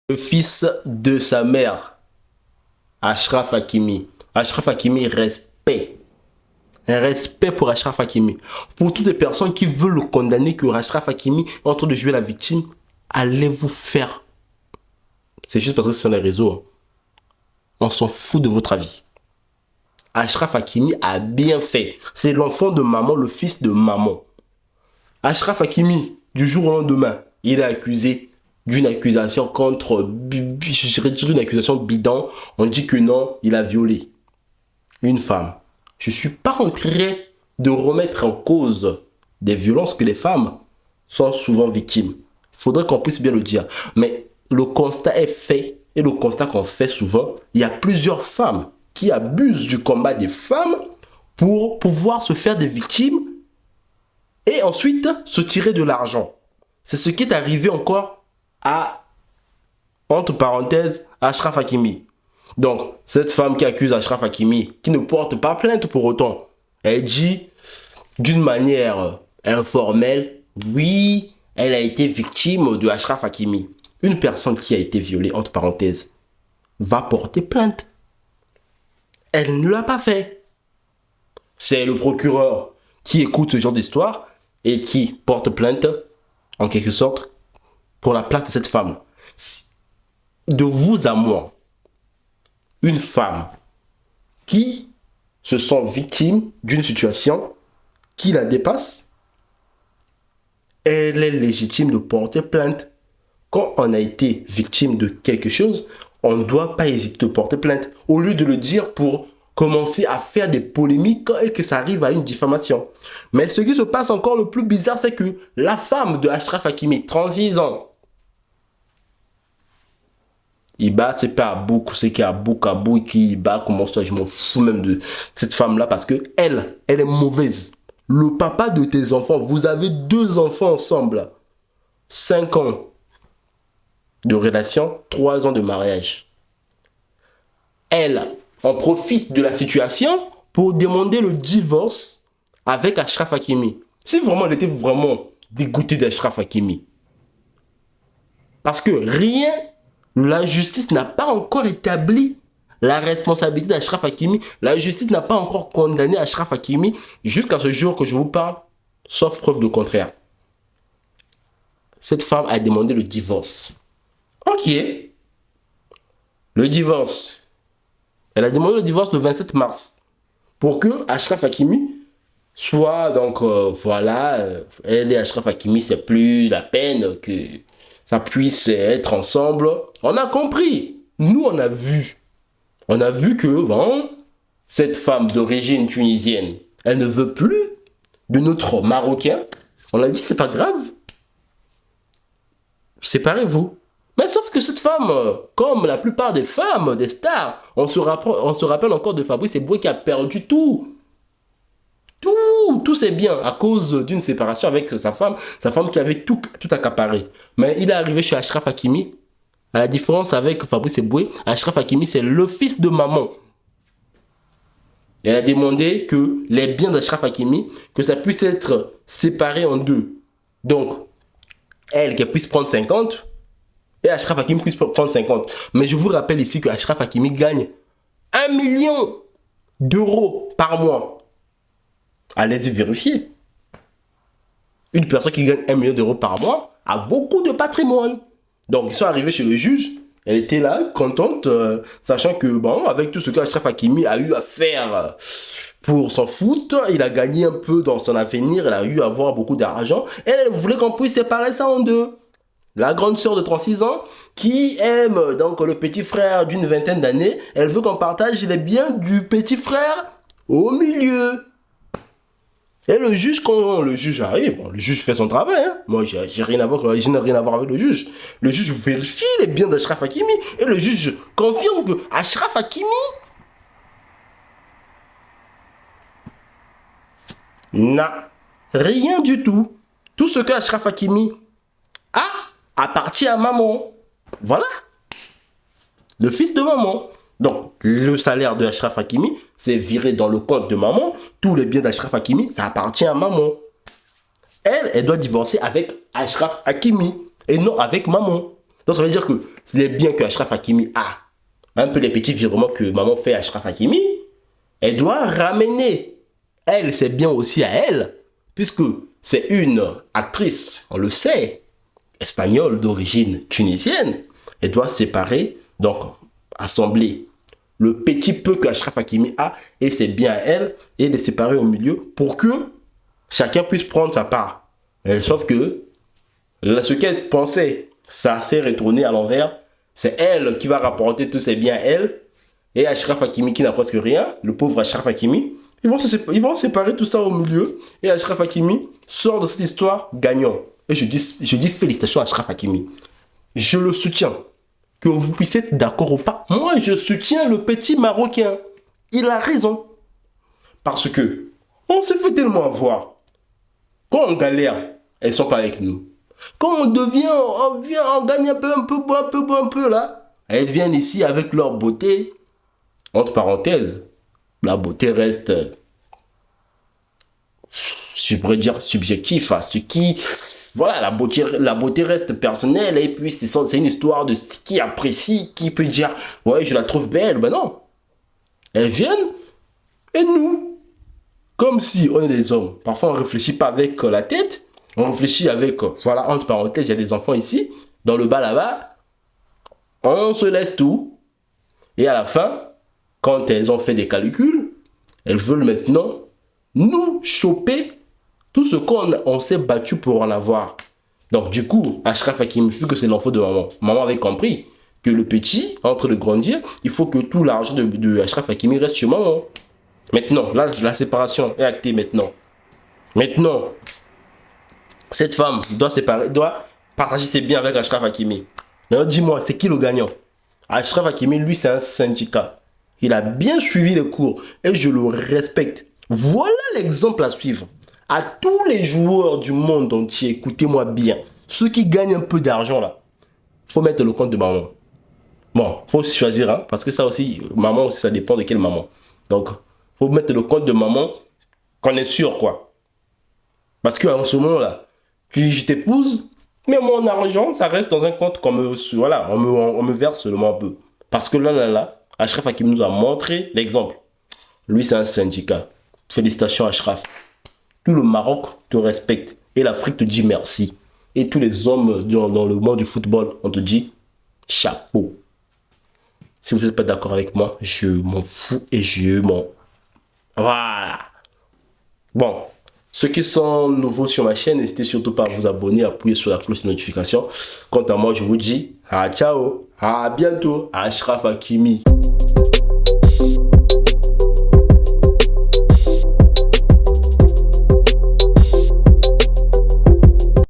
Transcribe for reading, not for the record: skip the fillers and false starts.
Le fils de sa mère, Achraf Hakimi. Achraf Hakimi, respect. Un respect pour Achraf Hakimi. Pour toutes les personnes qui veulent le condamner, que Achraf Hakimi est en train de jouer la victime, allez vous faire. C'est juste parce que c'est sur les réseaux. On s'en fout de votre avis. Achraf Hakimi a bien fait. C'est l'enfant de maman, le fils de maman. Achraf Hakimi, du jour au lendemain, il est accusé d'une accusation contre, je dirais une accusation bidon. On dit que non, il a violé une femme. Je ne suis pas en train de remettre en cause des violences que les femmes sont souvent victimes. Il faudrait qu'on puisse bien le dire. Mais le constat est fait, et le constat qu'on fait souvent, il y a plusieurs femmes qui abusent du combat des femmes pour pouvoir se faire des victimes et ensuite se tirer de l'argent. C'est ce qui est arrivé encore à, entre parenthèses, Achraf Hakimi. Donc, cette femme qui accuse Achraf Hakimi, qui ne porte pas plainte pour autant, elle dit d'une manière informelle, oui, elle a été victime de Achraf Hakimi. Une personne qui a été violée, entre parenthèses, va porter plainte. Elle ne l'a pas fait. C'est le procureur qui écoute ce genre d'histoire et qui porte plainte, en quelque sorte, pour la place de cette femme. De vous à moi, une femme qui se sent victime d'une situation qui la dépasse, elle est légitime de porter plainte. Quand on a été victime de quelque chose, on ne doit pas hésiter de porter plainte. Au lieu de le dire pour commencer à faire des polémiques et que ça arrive à une diffamation. Mais ce qui se passe encore le plus bizarre, c'est que la femme de Achraf Hakimi, 36 ans, il bat, c'est pas Abouk, c'est qui Kabou qui bat, comment ça, je m'en fous même de cette femme-là parce que elle est mauvaise. Le papa de tes enfants, vous avez 2 enfants ensemble, 5 ans de relation, 3 ans de mariage. Elle en profite de la situation pour demander le divorce avec Achraf Hakimi. Si vraiment elle était vraiment dégoûtée d'Achraf Hakimi. Parce que rien, la justice n'a pas encore établi la responsabilité d'Achraf Hakimi. La justice n'a pas encore condamné Achraf Hakimi jusqu'à ce jour que je vous parle, sauf preuve de contraire. Cette femme a demandé le divorce. Ok. Le divorce. Elle a demandé le divorce le 27 mars pour que Achraf Hakimi soit donc voilà, elle et Achraf Hakimi, c'est plus la peine que ça puisse être ensemble. On a compris. Nous, on a vu. On a vu que bon, cette femme d'origine tunisienne, elle ne veut plus de notre Marocain. On a dit, c'est pas grave. Séparez-vous. Mais sauf que cette femme, comme la plupart des femmes, des stars, on se rappelle encore de Fabrice Eboué qui a perdu tout. Tout c'est bien à cause d'une séparation avec sa femme qui avait tout accaparé. Mais il est arrivé chez Achraf Hakimi, à la différence avec Fabrice Eboué, Achraf Hakimi c'est le fils de maman. Elle a demandé que les biens d'Achraf Hakimi, que ça puisse être séparé en deux. Donc, elle qu'elle puisse prendre 50 et Achraf Hakimi puisse prendre 50. Mais je vous rappelle ici que Achraf Hakimi gagne 1 million d'euros par mois. Allez-y vérifier. Une personne qui gagne 1 million d'euros par mois a beaucoup de patrimoine. Donc, ils sont arrivés chez le juge. Elle était là, contente, sachant que, bon, avec tout ce que Achraf Hakimi a eu à faire pour son foot, il a gagné un peu dans son avenir, elle a eu à avoir beaucoup d'argent. Elle voulait qu'on puisse séparer ça en deux. La grande sœur de 36 ans, qui aime donc le petit frère d'une vingtaine d'années, elle veut qu'on partage les biens du petit frère au milieu. Et le juge, quand le juge arrive, bon, le juge fait son travail. Hein. Moi, j'ai rien à voir, je n'ai rien à voir avec le juge. Le juge vérifie les biens d'Achraf Hakimi et le juge confirme que Achraf Hakimi n'a rien du tout. Tout ce que Achraf Hakimi a appartient à maman. Voilà. Le fils de maman. Donc, le salaire de Achraf Hakimi, c'est viré dans le compte de maman. Tous les biens d'Achraf Hakimi, ça appartient à maman. Elle doit divorcer avec Achraf Hakimi et non avec maman. Donc ça veut dire que c'est bien que Achraf Hakimi a un peu les petits virements que maman fait à Achraf Hakimi. Elle doit ramener. Elle, c'est bien aussi à elle, puisque c'est une actrice, on le sait, espagnole d'origine tunisienne. Elle doit séparer, donc assembler le petit peu que Achraf Hakimi a, et c'est bien à elle, et les séparer au milieu pour que chacun puisse prendre sa part. Sauf que ce qu'elle pensait, ça s'est retourné à l'envers. C'est elle qui va rapporter tous ses biens à elle, et Achraf Hakimi qui n'a presque rien, le pauvre Achraf Hakimi. Ils vont séparer tout ça au milieu, et Achraf Hakimi sort de cette histoire gagnant. Et je dis félicitations à Achraf Hakimi. Je le soutiens. Que vous puissiez être d'accord ou pas, moi je soutiens le petit Marocain. Il a raison. Parce que on se fait tellement avoir. Quand on galère, elles sont pas avec nous. Quand on gagne un peu là, elles viennent ici avec leur beauté. Entre parenthèses, la beauté reste, je pourrais dire, subjectif à ce qui... Voilà, la beauté reste personnelle, et puis c'est une histoire de qui apprécie, qui peut dire « Ouais, je la trouve belle ». Ben non. Elles viennent, et nous, comme si on est des hommes, parfois on ne réfléchit pas avec la tête, on réfléchit avec, voilà, entre parenthèses, il y a des enfants ici, dans le bas là-bas, on se laisse tout, et à la fin, quand elles ont fait des calculs, elles veulent maintenant nous choper tout ce qu'on s'est battu pour en avoir. Donc du coup, Achraf Hakimi, vu que c'est l'enfant de maman, maman avait compris que le petit, entre de grandir, il faut que tout l'argent de Achraf Hakimi reste chez maman. Maintenant, là, la séparation est actée maintenant. Maintenant, cette femme doit partager ses biens avec Achraf Hakimi. Maintenant, dis-moi, c'est qui le gagnant? Achraf Hakimi, lui, c'est un syndicat. Il a bien suivi les cours et je le respecte. Voilà l'exemple à suivre. À tous les joueurs du monde entier, écoutez-moi bien. Ceux qui gagnent un peu d'argent là, faut mettre le compte de maman. Bon, faut choisir, hein, parce que ça aussi, maman aussi, ça dépend de quelle maman. Donc, faut mettre le compte de maman qu'on est sûr, quoi. Parce qu'en ce moment-là, je t'épouse, mais mon argent, ça reste dans un compte qu'on me, voilà, on me verse seulement un peu. Parce que là, Achraf Hakimi nous a montré l'exemple. Lui, c'est un syndicat. Félicitations, Achraf. Tout le Maroc te respecte et l'Afrique te dit merci. Et tous les hommes dans le monde du football, on te dit chapeau. Si vous n'êtes pas d'accord avec moi, je m'en fous et je m'en... Voilà. Bon, ceux qui sont nouveaux sur ma chaîne, n'hésitez surtout pas à vous abonner, à appuyer sur la cloche de notification. Quant à moi, je vous dis ciao, à bientôt, Achraf Hakimi.